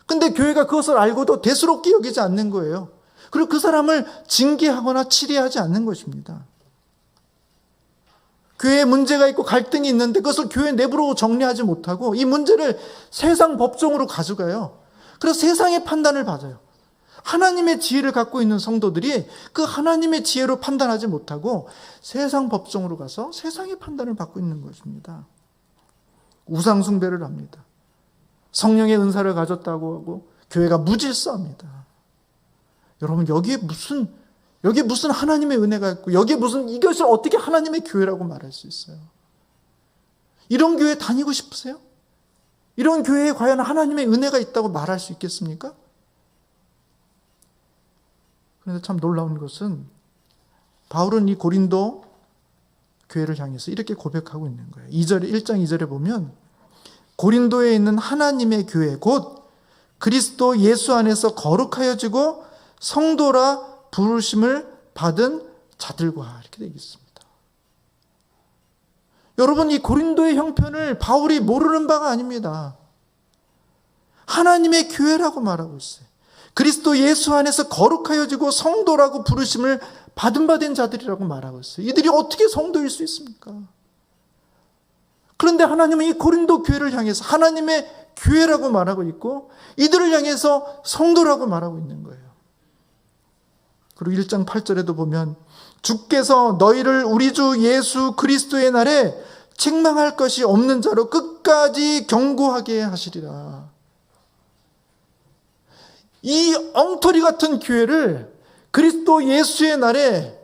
근데 교회가 그것을 알고도 대수롭게 여기지 않는 거예요. 그리고 그 사람을 징계하거나 치리하지 않는 것입니다. 교회에 문제가 있고 갈등이 있는데 그것을 교회 내부로 정리하지 못하고 이 문제를 세상 법정으로 가져가요. 그래서 세상의 판단을 받아요. 하나님의 지혜를 갖고 있는 성도들이 그 하나님의 지혜로 판단하지 못하고 세상 법정으로 가서 세상의 판단을 받고 있는 것입니다. 우상 숭배를 합니다. 성령의 은사를 가졌다고 하고 교회가 무질서합니다. 여러분, 여기에 무슨 하나님의 은혜가 있고 여기에 무슨 이것을 어떻게 하나님의 교회라고 말할 수 있어요? 이런 교회 다니고 싶으세요? 이런 교회에 과연 하나님의 은혜가 있다고 말할 수 있겠습니까? 그런데 참 놀라운 것은 바울은 이 고린도 교회를 향해서 이렇게 고백하고 있는 거예요. 1장 2절에 보면 고린도에 있는 하나님의 교회 곧 그리스도 예수 안에서 거룩하여지고 성도라 부르심을 받은 자들과 이렇게 되어 있습니다. 여러분, 이 고린도의 형편을 바울이 모르는 바가 아닙니다. 하나님의 교회라고 말하고 있어요. 그리스도 예수 안에서 거룩하여지고 성도라고 부르심을 받은 바 된 자들이라고 말하고 있어요. 이들이 어떻게 성도일 수 있습니까? 그런데 하나님은 이 고린도 교회를 향해서 하나님의 교회라고 말하고 있고 이들을 향해서 성도라고 말하고 있는 거예요. 그리고 1장 8절에도 보면 주께서 너희를 우리 주 예수 그리스도의 날에 책망할 것이 없는 자로 끝까지 경고하게 하시리라. 이 엉터리 같은 교회를 그리스도 예수의 날에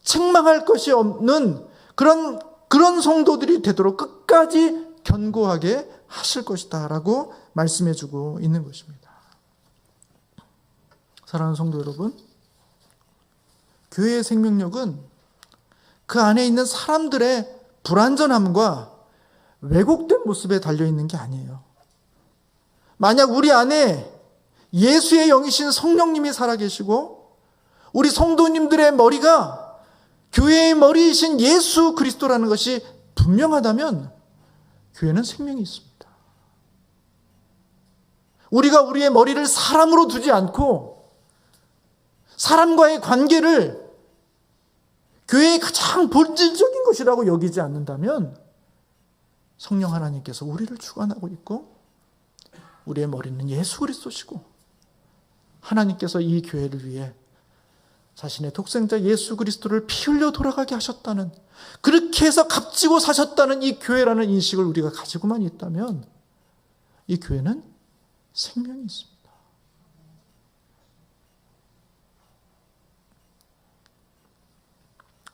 책망할 것이 없는 그런 성도들이 되도록 끝까지 견고하게 하실 것이다 라고 말씀해 주고 있는 것입니다. 사랑하는 성도 여러분, 교회의 생명력은 그 안에 있는 사람들의 불완전함과 왜곡된 모습에 달려있는 게 아니에요. 만약 우리 안에 예수의 영이신 성령님이 살아계시고 우리 성도님들의 머리가 교회의 머리이신 예수 그리스도라는 것이 분명하다면 교회는 생명이 있습니다. 우리가 우리의 머리를 사람으로 두지 않고 사람과의 관계를 교회의 가장 본질적인 것이라고 여기지 않는다면 성령 하나님께서 우리를 주관하고 있고 우리의 머리는 예수 그리스도시고 하나님께서 이 교회를 위해 자신의 독생자 예수 그리스도를 피 흘려 돌아가게 하셨다는, 그렇게 해서 값지고 사셨다는 이 교회라는 인식을 우리가 가지고만 있다면 이 교회는 생명이 있습니다.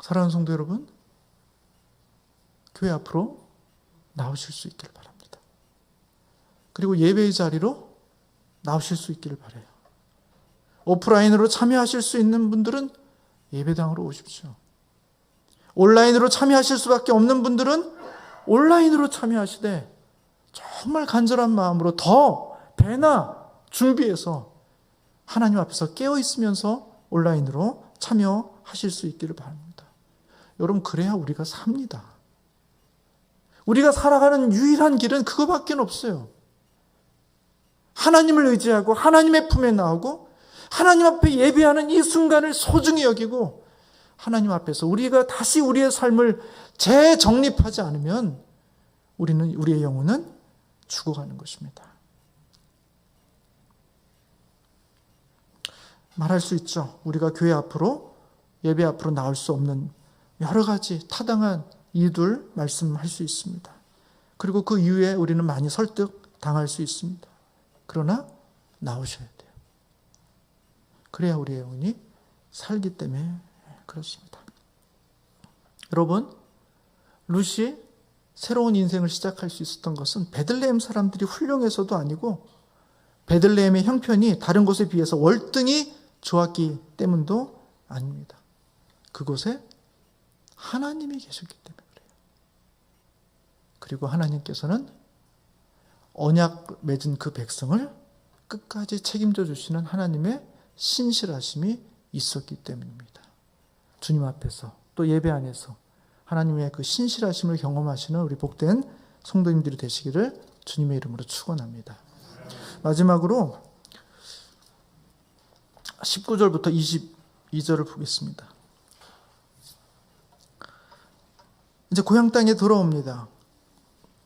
사랑하는 성도 여러분, 교회 앞으로 나오실 수 있기를 바랍니다. 그리고 예배의 자리로 나오실 수 있기를 바라요. 오프라인으로 참여하실 수 있는 분들은 예배당으로 오십시오. 온라인으로 참여하실 수밖에 없는 분들은 온라인으로 참여하시되 정말 간절한 마음으로 더 배나 준비해서 하나님 앞에서 깨어 있으면서 온라인으로 참여하실 수 있기를 바랍니다. 여러분, 그래야 우리가 삽니다. 우리가 살아가는 유일한 길은 그거밖에 없어요. 하나님을 의지하고 하나님의 품에 나오고 하나님 앞에 예배하는 이 순간을 소중히 여기고 하나님 앞에서 우리가 다시 우리의 삶을 재정립하지 않으면 우리의 영혼은 죽어가는 것입니다. 말할 수 있죠. 우리가 교회 앞으로, 예배 앞으로 나올 수 없는 여러 가지 타당한 이유들 말씀할 수 있습니다. 그리고 그 이유에 우리는 많이 설득당할 수 있습니다. 그러나 나오셔야 돼요. 그래야 우리의 영혼이 살기 때문에 그렇습니다. 여러분, 룻이 새로운 인생을 시작할 수 있었던 것은 베들레헴 사람들이 훌륭해서도 아니고 베들레헴의 형편이 다른 곳에 비해서 월등히 좋았기 때문도 아닙니다. 그곳에 하나님이 계셨기 때문에 그래요. 그리고 하나님께서는 언약 맺은 그 백성을 끝까지 책임져 주시는 하나님의 신실하심이 있었기 때문입니다. 주님 앞에서 또 예배 안에서 하나님의 그 신실하심을 경험하시는 우리 복된 성도님들이 되시기를 주님의 이름으로 축원합니다. 마지막으로 19절부터 22절을 보겠습니다. 이제 고향 땅에 돌아옵니다.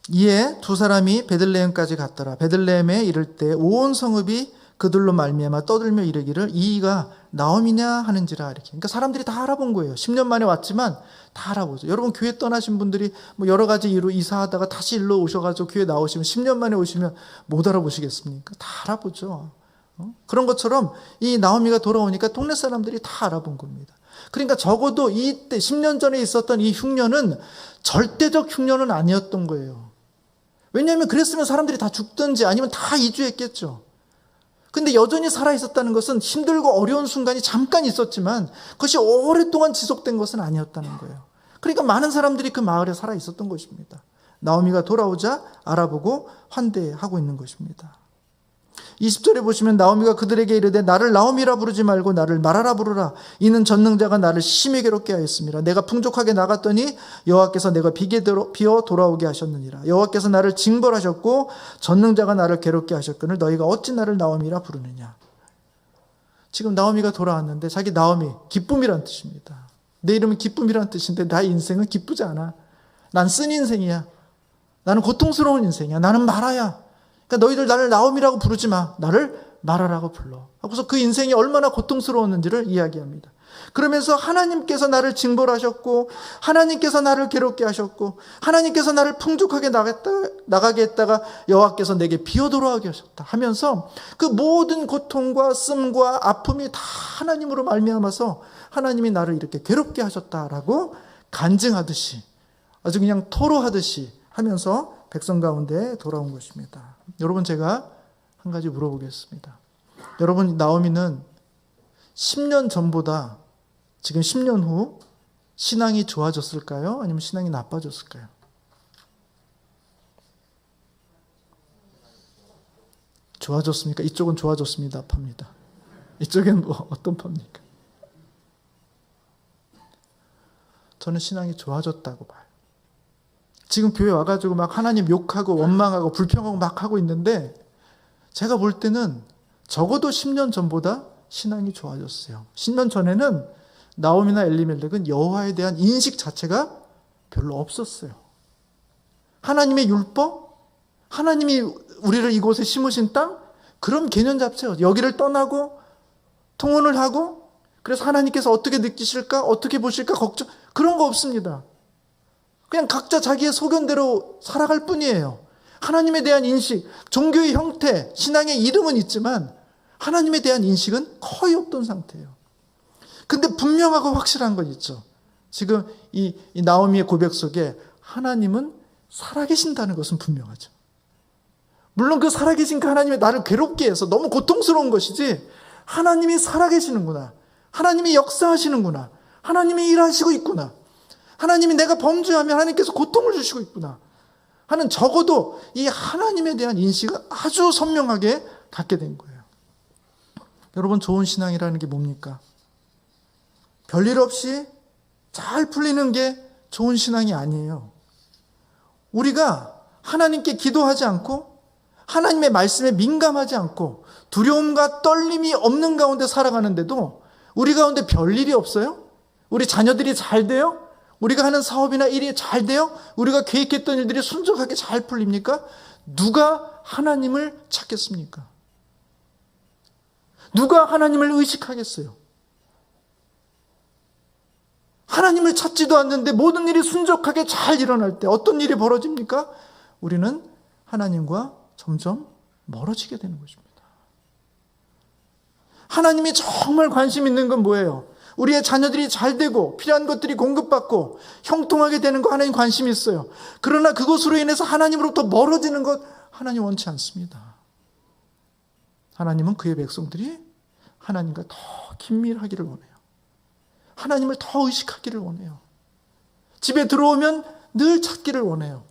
이에 두 사람이 베들레헴까지 갔더라. 베들레헴에 이를 때 온 성읍이 그들로 말미암아 떠들며 이르기를 이가 나옴이냐 하는지라. 이렇게. 그러니까 사람들이 다 알아본 거예요. 10년 만에 왔지만 다 알아보죠. 여러분, 교회 떠나신 분들이 뭐 여러 가지 이유로 이사하다가 다시 일로 오셔가지고 교회 나오시면 10년 만에 오시면 못 알아보시겠습니까? 다 알아보죠. 그런 것처럼 이 나오미가 돌아오니까 동네 사람들이 다 알아본 겁니다. 그러니까 적어도 이때 10년 전에 있었던 이 흉년은 절대적 흉년은 아니었던 거예요. 왜냐하면 그랬으면 사람들이 다 죽든지 아니면 다 이주했겠죠. 근데 여전히 살아있었다는 것은 힘들고 어려운 순간이 잠깐 있었지만 그것이 오랫동안 지속된 것은 아니었다는 거예요. 그러니까 많은 사람들이 그 마을에 살아있었던 것입니다. 나오미가 돌아오자 알아보고 환대하고 있는 것입니다. 20절에 보시면 나오미가 그들에게 이르되 나를 나오미라 부르지 말고 나를 마라라 부르라. 이는 전능자가 나를 심히 괴롭게 하였습니다. 내가 풍족하게 나갔더니 여호와께서 내가 비어 돌아오게 하셨느니라. 여호와께서 나를 징벌하셨고 전능자가 나를 괴롭게 하셨거늘 너희가 어찌 나를 나오미라 부르느냐. 지금 나오미가 돌아왔는데 자기 나오미, 기쁨이란 뜻입니다. 내 이름은 기쁨이란 뜻인데 나의 인생은 기쁘지 않아. 난 쓴 인생이야. 나는 고통스러운 인생이야. 나는 마라야. 그러니까 너희들 나를 나오미라고 부르지 마. 나를 마라라고 불러. 하고서 그 인생이 얼마나 고통스러웠는지를 이야기합니다. 그러면서 하나님께서 나를 징벌하셨고 하나님께서 나를 괴롭게 하셨고 하나님께서 나를 풍족하게 나가게 했다가 여호와께서 내게 비어 돌아오게 하셨다 하면서 그 모든 고통과 씀과 아픔이 다 하나님으로 말미암아서 하나님이 나를 이렇게 괴롭게 하셨다라고 간증하듯이 아주 그냥 토로하듯이 하면서 백성 가운데 돌아온 것입니다. 여러분, 제가 한 가지 물어보겠습니다. 여러분, 나오미는 10년 전보다 지금 10년 후 신앙이 좋아졌을까요? 아니면 신앙이 나빠졌을까요? 좋아졌습니까? 이쪽은 좋아졌습니다. 팝니다. 이쪽엔 뭐 어떤 팝니까? 저는 신앙이 좋아졌다고 봐요. 지금 교회 와가지고 막 하나님 욕하고 원망하고 불평하고 막 하고 있는데 제가 볼 때는 적어도 10년 전보다 신앙이 좋아졌어요. 10년 전에는 나오미나 엘리멜렉은 여호와에 대한 인식 자체가 별로 없었어요. 하나님의 율법, 하나님이 우리를 이곳에 심으신 땅, 그런 개념 자체요. 여기를 떠나고 통혼을 하고 그래서 하나님께서 어떻게 느끼실까, 어떻게 보실까 걱정, 그런 거 없습니다. 그냥 각자 자기의 소견대로 살아갈 뿐이에요. 하나님에 대한 인식, 종교의 형태, 신앙의 이름은 있지만 하나님에 대한 인식은 거의 없던 상태예요. 근데 분명하고 확실한 건 있죠. 지금 이 나오미의 고백 속에 하나님은 살아계신다는 것은 분명하죠. 물론 그 살아계신 그 하나님이 나를 괴롭게 해서 너무 고통스러운 것이지 하나님이 살아계시는구나. 하나님이 역사하시는구나. 하나님이 일하시고 있구나. 하나님이 내가 범죄하면 하나님께서 고통을 주시고 있구나 하는 적어도 이 하나님에 대한 인식을 아주 선명하게 갖게 된 거예요. 여러분, 좋은 신앙이라는 게 뭡니까? 별일 없이 잘 풀리는 게 좋은 신앙이 아니에요. 우리가 하나님께 기도하지 않고 하나님의 말씀에 민감하지 않고 두려움과 떨림이 없는 가운데 살아가는데도 우리 가운데 별일이 없어요? 우리 자녀들이 잘 돼요? 우리가 하는 사업이나 일이 잘 돼요? 우리가 계획했던 일들이 순적하게 잘 풀립니까? 누가 하나님을 찾겠습니까? 누가 하나님을 의식하겠어요? 하나님을 찾지도 않는데 모든 일이 순적하게 잘 일어날 때 어떤 일이 벌어집니까? 우리는 하나님과 점점 멀어지게 되는 것입니다. 하나님이 정말 관심 있는 건 뭐예요? 우리의 자녀들이 잘 되고 필요한 것들이 공급받고 형통하게 되는 거 하나님 관심이 있어요. 그러나 그것으로 인해서 하나님으로부터 멀어지는 것 하나님 원치 않습니다. 하나님은 그의 백성들이 하나님과 더 긴밀하기를 원해요. 하나님을 더 의식하기를 원해요. 집에 들어오면 늘 찾기를 원해요.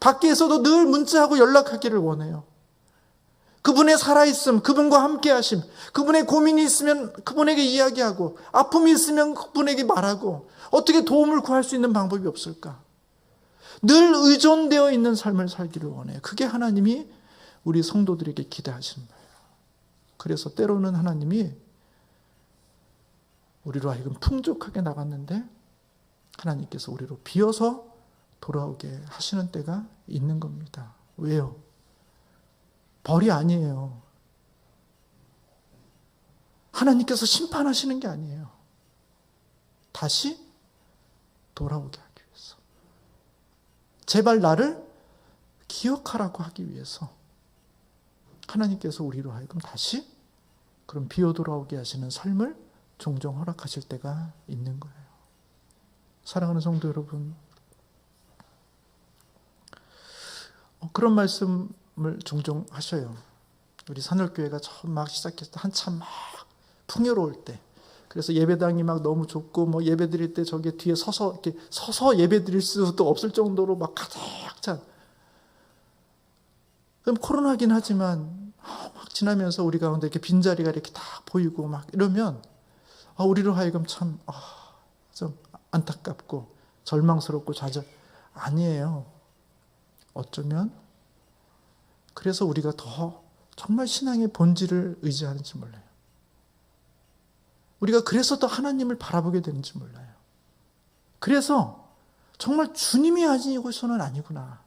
밖에서도 늘 문자하고 연락하기를 원해요. 그분의 살아있음, 그분과 함께하심, 그분의 고민이 있으면 그분에게 이야기하고 아픔이 있으면 그분에게 말하고 어떻게 도움을 구할 수 있는 방법이 없을까? 늘 의존되어 있는 삶을 살기를 원해요. 그게 하나님이 우리 성도들에게 기대하시는 거예요. 그래서 때로는 하나님이 우리로 하여금 풍족하게 나갔는데 하나님께서 우리로 비어서 돌아오게 하시는 때가 있는 겁니다. 왜요? 벌이 아니에요. 하나님께서 심판하시는 게 아니에요. 다시 돌아오게 하기 위해서. 제발 나를 기억하라고 하기 위해서 하나님께서 우리로 하여금 다시 그런 비어 돌아오게 하시는 삶을 종종 허락하실 때가 있는 거예요. 사랑하는 성도 여러분, 그런 말씀을 종종 하셔요. 우리 산울교회가 처음 막 시작했을 때 한참 막 풍요로울 때, 그래서 예배당이 막 너무 좁고 뭐 예배 드릴 때 저기 뒤에 서서 이렇게 서서 예배 드릴 수도 없을 정도로 막 가득 찬. 그럼 코로나긴 하지만 막 지나면서 우리 가운데 이렇게 빈자리가 이렇게 다 보이고 막 이러면 우리로 하여금 참 좀 안타깝고 절망스럽고 좌절. 아니에요. 어쩌면 그래서 우리가 더 정말 신앙의 본질을 의지하는지 몰라요. 우리가 그래서 더 하나님을 바라보게 되는지 몰라요. 그래서 정말 주님이 아니고서는 아니구나.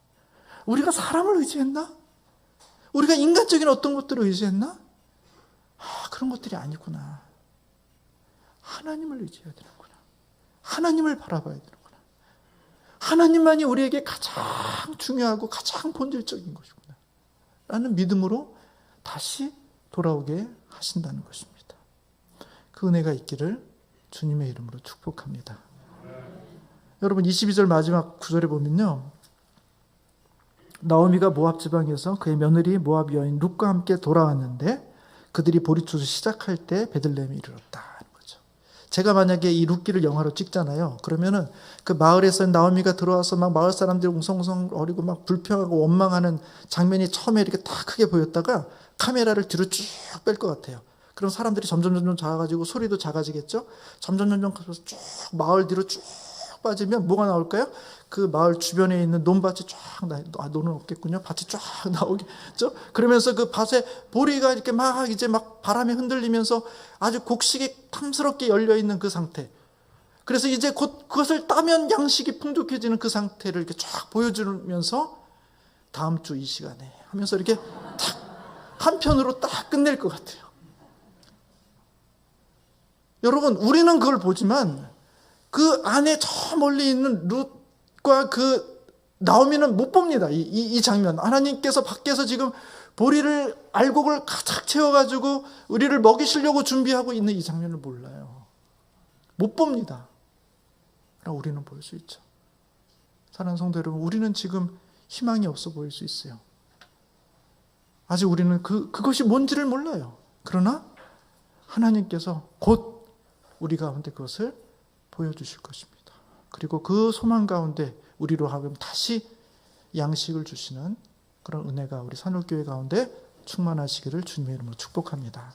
우리가 사람을 의지했나? 우리가 인간적인 어떤 것들을 의지했나? 그런 것들이 아니구나. 하나님을 의지해야 되는구나. 하나님을 바라봐야 되는구나. 하나님만이 우리에게 가장 중요하고 가장 본질적인 것이구나 라는 믿음으로 다시 돌아오게 하신다는 것입니다. 그 은혜가 있기를 주님의 이름으로 축복합니다. 여러분 22절 마지막 구절에 보면요, 나오미가 모압 지방에서 그의 며느리 모압 여인 룻과 함께 돌아왔는데 그들이 보리추수 시작할 때 베들레헴에 이르렀다. 제가 만약에 이 룻기를 영화로 찍잖아요. 그러면은 그 마을에서 나오미가 들어와서 막 마을 사람들이 웅성웅성거리고 막 불평하고 원망하는 장면이 처음에 이렇게 다 크게 보였다가 카메라를 뒤로 쭉 뺄 것 같아요. 그럼 사람들이 점점 작아지고 소리도 작아지겠죠. 점점 가서 쭉 마을 뒤로 쭉 빠지면 뭐가 나올까요? 그 마을 주변에 있는 논밭이 쫙 논은 없겠군요. 밭이 쫙 나오겠죠. 그러면서 그 밭에 보리가 이렇게 막 이제 막 바람에 흔들리면서 아주 곡식이 탐스럽게 열려 있는 그 상태. 그래서 이제 곧 그것을 따면 양식이 풍족해지는 그 상태를 이렇게 쫙 보여주면서 다음 주 이 시간에 하면서 이렇게 탁 한편으로 딱 끝낼 것 같아요. 여러분, 우리는 그걸 보지만 그 안에 저 멀리 있는 룻과 그 나오미는 못 봅니다. 이 장면. 하나님께서 밖에서 지금 보리를 알곡을 가득 채워가지고 우리를 먹이시려고 준비하고 있는 이 장면을 몰라요. 못 봅니다. 그러나 우리는 볼 수 있죠. 사랑하는 성도 여러분, 우리는 지금 희망이 없어 보일 수 있어요. 아직 우리는 그것이 뭔지를 몰라요. 그러나 하나님께서 곧 우리 가운데 그것을 보여주실 것입니다. 그리고 그 소망 가운데 우리로 하여금 다시 양식을 주시는 그런 은혜가 우리 산울교회 가운데 충만하시기를 주님의 이름으로 축복합니다.